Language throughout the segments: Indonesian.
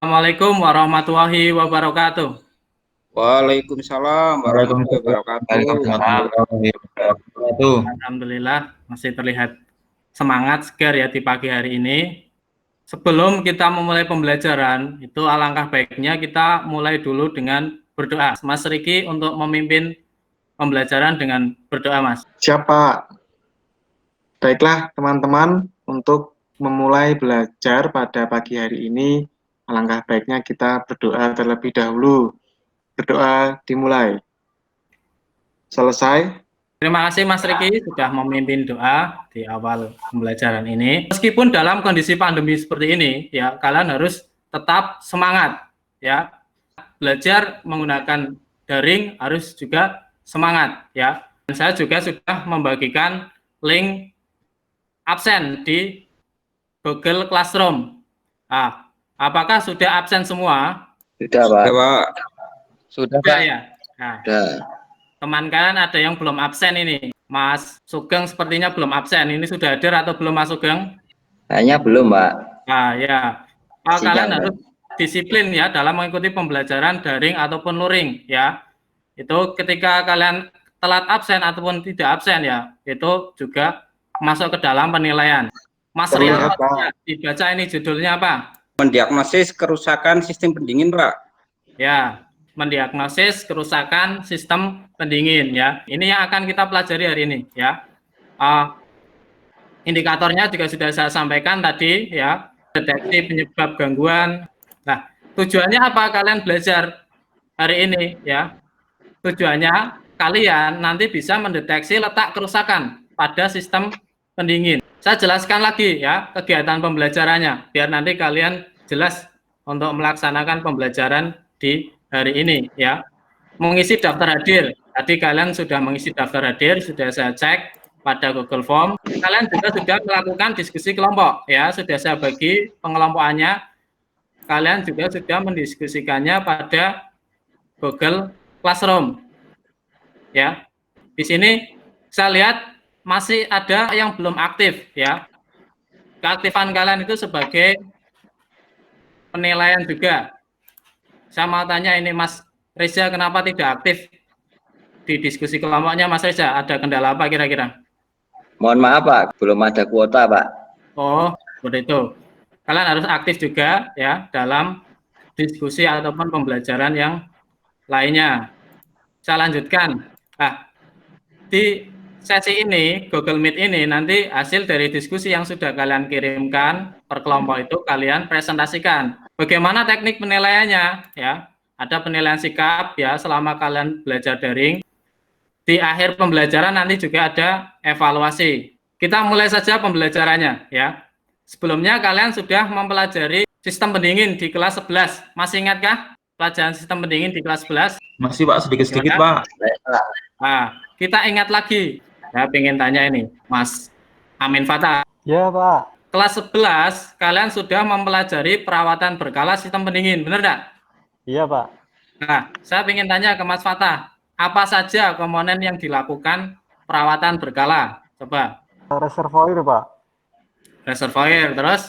Assalamualaikum warahmatullahi wabarakatuh. Waalaikumsalam warahmatullahi wabarakatuh. Alhamdulillah masih terlihat semangat segar ya di pagi hari ini. Sebelum kita memulai pembelajaran, itu alangkah baiknya kita mulai dulu dengan berdoa. Mas Riki untuk memimpin pembelajaran dengan berdoa, Mas. Siapa? Baiklah teman-teman, untuk memulai belajar pada pagi hari ini, alangkah baiknya kita berdoa terlebih dahulu. Berdoa dimulai. Selesai. Terima kasih Mas Riki sudah memimpin doa di awal pembelajaran ini. Meskipun dalam kondisi pandemi seperti ini, ya kalian harus tetap semangat, ya. Belajar menggunakan daring harus juga semangat, ya. Dan saya juga sudah membagikan link absen di Google Classroom. Nah, apakah sudah absen semua? Sudah, Pak. Sudah, Pak. Ya. Nah, teman kalian ada yang belum absen ini. Mas Sugeng sepertinya belum absen. Ini sudah hadir atau belum, Mas Sugeng? Kayaknya belum, Pak. Nah, ya. Kalian harus disiplin ya dalam mengikuti pembelajaran daring ataupun luring ya. Itu ketika kalian telat absen ataupun tidak absen ya, itu juga masuk ke dalam penilaian. Mas Rian, dibaca ini judulnya apa? Mendiagnosis kerusakan sistem pendingin, Pak. Ya, mendiagnosis kerusakan sistem pendingin ya. Ini yang akan kita pelajari hari ini ya. Indikatornya juga sudah saya sampaikan tadi ya. Deteksi penyebab gangguan. Nah, tujuannya apa kalian belajar hari ini ya? Tujuannya kalian nanti bisa mendeteksi letak kerusakan pada sistem pendingin. Saya jelaskan lagi ya kegiatan pembelajarannya biar nanti kalian jelas untuk melaksanakan pembelajaran di hari ini ya. Mengisi daftar hadir. Tadi kalian sudah mengisi daftar hadir, sudah saya cek pada Google Form. Kalian juga sudah melakukan diskusi kelompok ya, sudah saya bagi pengelompokannya. Kalian juga sudah mendiskusikannya pada Google Classroom. Ya. Di sini saya lihat masih ada yang belum aktif ya. Keaktifan kalian itu sebagai penilaian juga. Saya mau tanya ini Mas Reza kenapa tidak aktif di diskusi kelompoknya, Mas Reza? Ada kendala apa kira-kira? Mohon maaf, Pak, belum ada kuota, Pak. Oh, seperti itu. Kalian harus aktif juga ya dalam diskusi ataupun pembelajaran yang lainnya. Saya lanjutkan. Nah, di sesi ini, Google Meet ini, nanti hasil dari diskusi yang sudah kalian kirimkan per kelompok itu kalian presentasikan. Bagaimana teknik penilaiannya? Ya, ada penilaian sikap ya selama kalian belajar daring. Di akhir pembelajaran nanti juga ada evaluasi. Kita mulai saja pembelajarannya ya. Sebelumnya kalian sudah mempelajari sistem pendingin di kelas 11. Masih ingatkah pelajaran sistem pendingin di kelas 11? Masih, Pak, sedikit-sedikit, ya, Pak. Nah, kita ingat lagi. Saya ingin tanya ini, Mas Amin Fatah. Ya, Pak. Kelas 11, kalian sudah mempelajari perawatan berkala sistem pendingin, benar enggak? Iya, Pak. Nah, saya ingin tanya ke Mas Fatah, apa saja komponen yang dilakukan perawatan berkala? Coba. Reservoir, Pak. Reservoir, terus?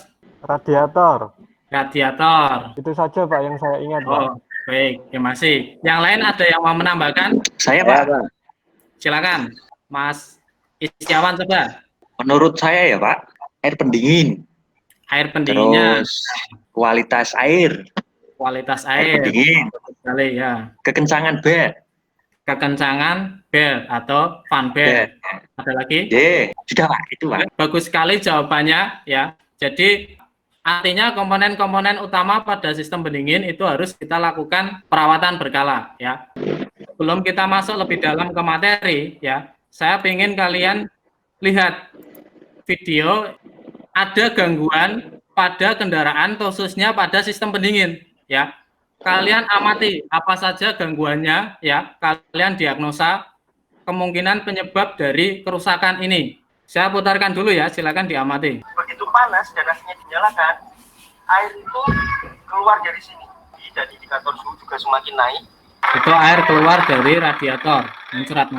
Radiator. Radiator. Itu saja, Pak, yang saya ingat, Pak. Oh, baik, terima kasih. Yang lain ada yang mau menambahkan? Saya, Pak. Silakan, Mas Isyawan, coba. Menurut saya ya, Pak, air pendingin. Air pendinginnya. Terus kualitas air. Kualitas Air air. pendingin. Sekali ya. Kekencangan bed. Kekencangan bel atau fan bel. Ada lagi? Sudah, Pak, itu, Pak. Bagus sekali jawabannya ya. Jadi artinya komponen-komponen utama pada sistem pendingin itu harus kita lakukan perawatan berkala ya. Belum kita masuk lebih dalam ke materi ya. Saya ingin kalian lihat video ada gangguan pada kendaraan khususnya pada sistem pendingin ya. Kalian amati apa saja gangguannya ya. Kalian diagnosa kemungkinan penyebab dari kerusakan ini. Saya putarkan dulu ya, silakan diamati. Begitu panas dan AC-nya dinyalakan, air itu keluar dari sini. Dan indikator suhu juga semakin naik. Itu air keluar dari radiator, muncrat.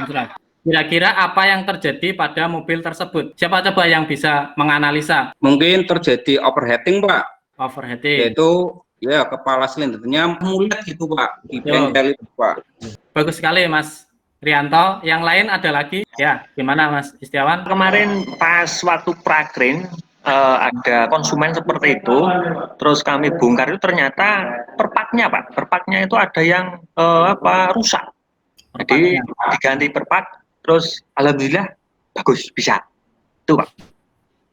Kira-kira apa yang terjadi pada mobil tersebut? Siapa coba yang bisa menganalisa? Mungkin terjadi overheating, Pak. Overheating. Yaitu Ya, kepala silindernya mulet gitu Pak, di Yo. bengkel itu Pak. Bagus sekali Mas Rianto. Yang lain ada lagi? Ya, gimana Mas Istiawan? Kemarin pas waktu pragreen ada konsumen seperti itu, terus kami bongkar itu ternyata perpaknya Pak, perpaknya itu ada yang rusak. Jadi diganti perpak, terus alhamdulillah bagus bisa. Itu Pak.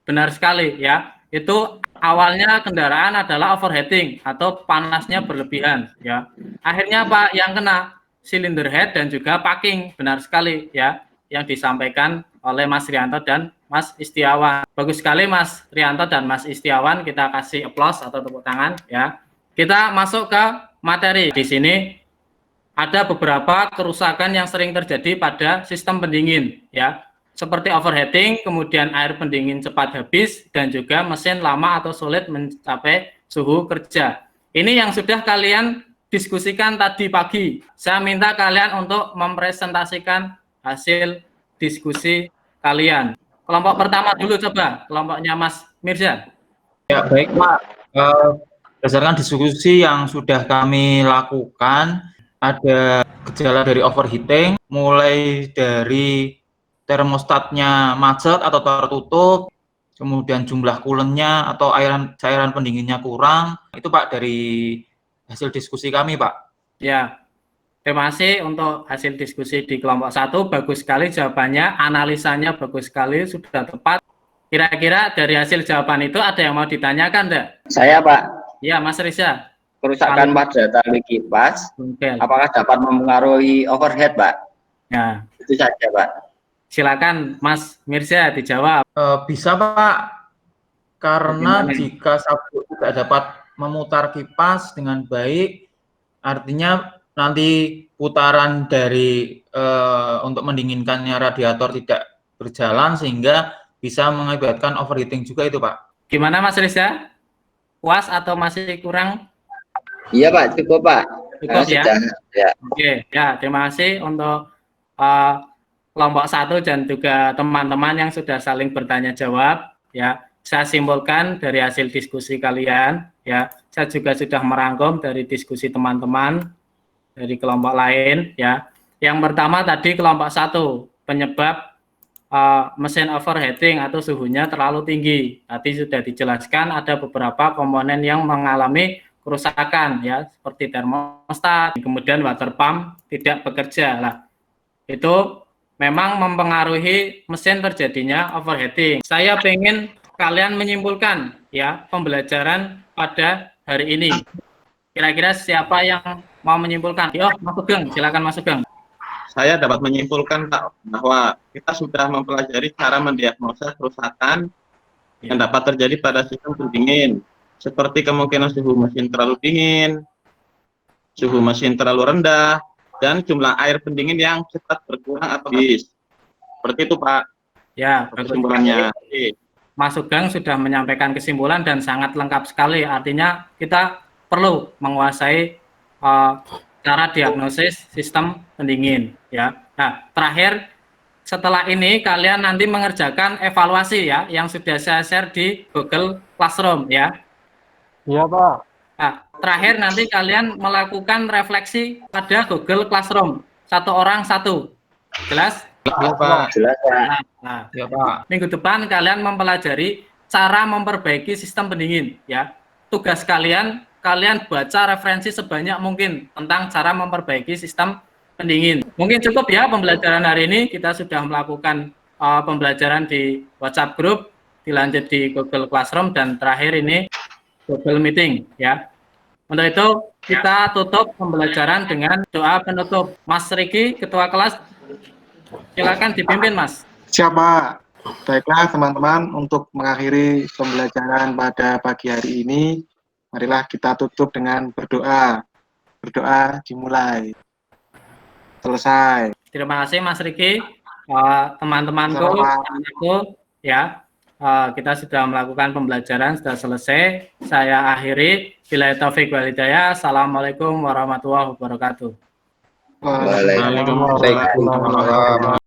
Benar sekali ya. Itu awalnya kendaraan adalah overheating atau panasnya berlebihan ya. Akhirnya Pak yang kena cylinder head dan juga packing. Benar sekali ya yang disampaikan oleh Mas Rianto dan Mas Istiawan. Bagus sekali Mas Rianto dan Mas Istiawan, kita kasih applause atau tepuk tangan ya. Kita masuk ke materi. Di sini ada beberapa kerusakan yang sering terjadi pada sistem pendingin ya. Seperti overheating, kemudian air pendingin cepat habis, dan juga mesin lama atau sulit mencapai suhu kerja. Ini yang sudah kalian diskusikan tadi pagi. Saya minta kalian untuk mempresentasikan hasil diskusi kalian. Kelompok pertama dulu coba, kelompoknya Mas Mirza. Ya, baik Pak. Berdasarkan diskusi yang sudah kami lakukan, ada gejala dari overheating, mulai dari termostatnya macet atau tertutup, kemudian jumlah coolant-nya atau cairan pendinginnya kurang. Itu Pak dari hasil diskusi kami Pak. Ya, terima kasih untuk hasil diskusi di kelompok 1. Bagus sekali jawabannya, analisanya bagus sekali, sudah tepat. Kira-kira dari hasil jawaban itu ada yang mau ditanyakan enggak? Saya Pak, Ya Mas Riza. kerusakan pada tali kipas, Oke. apakah dapat mempengaruhi overhead Pak? Ya, Itu saja Pak. silakan Mas Mirza dijawab. Bisa Pak, karena Bagaimana? jika sabuk tidak dapat memutar kipas dengan baik, artinya nanti putaran dari untuk mendinginkannya radiator tidak berjalan sehingga bisa mengakibatkan overheating juga itu Pak. Gimana Mas Riza? Puas atau masih kurang? Iya Pak, cukup Pak. Cukup ya? Sudah, ya. Oke, ya terima kasih untuk kelompok 1 dan juga teman-teman yang sudah saling bertanya jawab ya. Saya simpulkan dari hasil diskusi kalian ya. Saya juga sudah merangkum dari diskusi teman-teman dari kelompok lain ya. Yang pertama tadi kelompok 1, penyebab mesin overheating atau suhunya terlalu tinggi. Tadi sudah dijelaskan ada beberapa komponen yang mengalami kerusakan ya, seperti termostat, kemudian water pump tidak bekerja lah. Itu memang mempengaruhi mesin terjadinya overheating. Saya pengen kalian menyimpulkan ya pembelajaran pada hari ini. Kira-kira siapa yang mau menyimpulkan? Yo, Mas Sugeng, silakan Mas Sugeng. Saya dapat menyimpulkan Pak bahwa kita sudah mempelajari cara mendiagnosa kerusakan yang dapat terjadi pada sistem pendingin, seperti kemungkinan suhu mesin terlalu dingin, suhu mesin terlalu rendah, dan jumlah air pendingin yang cepat berkurang atau habis. Seperti itu Pak. Ya, kesimpulannya. Mas Sugeng sudah menyampaikan kesimpulan dan sangat lengkap sekali. Artinya kita perlu menguasai cara diagnosis sistem pendingin ya. Nah, terakhir setelah ini kalian nanti mengerjakan evaluasi ya yang sudah saya share di Google Classroom ya. Iya Pak. Nah, terakhir nanti kalian melakukan refleksi pada Google Classroom. Satu orang satu. Jelas? Ya Pak. Jelas Pak. Nah, Ya Pak. minggu depan kalian mempelajari cara memperbaiki sistem pendingin ya. Tugas kalian baca referensi sebanyak mungkin tentang cara memperbaiki sistem pendingin. Mungkin cukup ya pembelajaran hari ini. Kita sudah melakukan pembelajaran di WhatsApp group, dilanjut di Google Classroom, dan terakhir ini Google Meeting ya. Untuk itu kita tutup pembelajaran dengan doa penutup. Mas Riki, ketua kelas, silakan dipimpin Mas. Siapa? Baiklah teman-teman, untuk mengakhiri pembelajaran pada pagi hari ini, marilah kita tutup dengan berdoa. Berdoa dimulai. Selesai. Terima kasih Mas Riki, teman-temanku, anakku ya. Kita sudah melakukan pembelajaran, sudah selesai. Saya akhiri. Billahi taufiq wal hidayah. Assalamualaikum warahmatullahi wabarakatuh. Waalaikumsalam. Waalaikumsalam.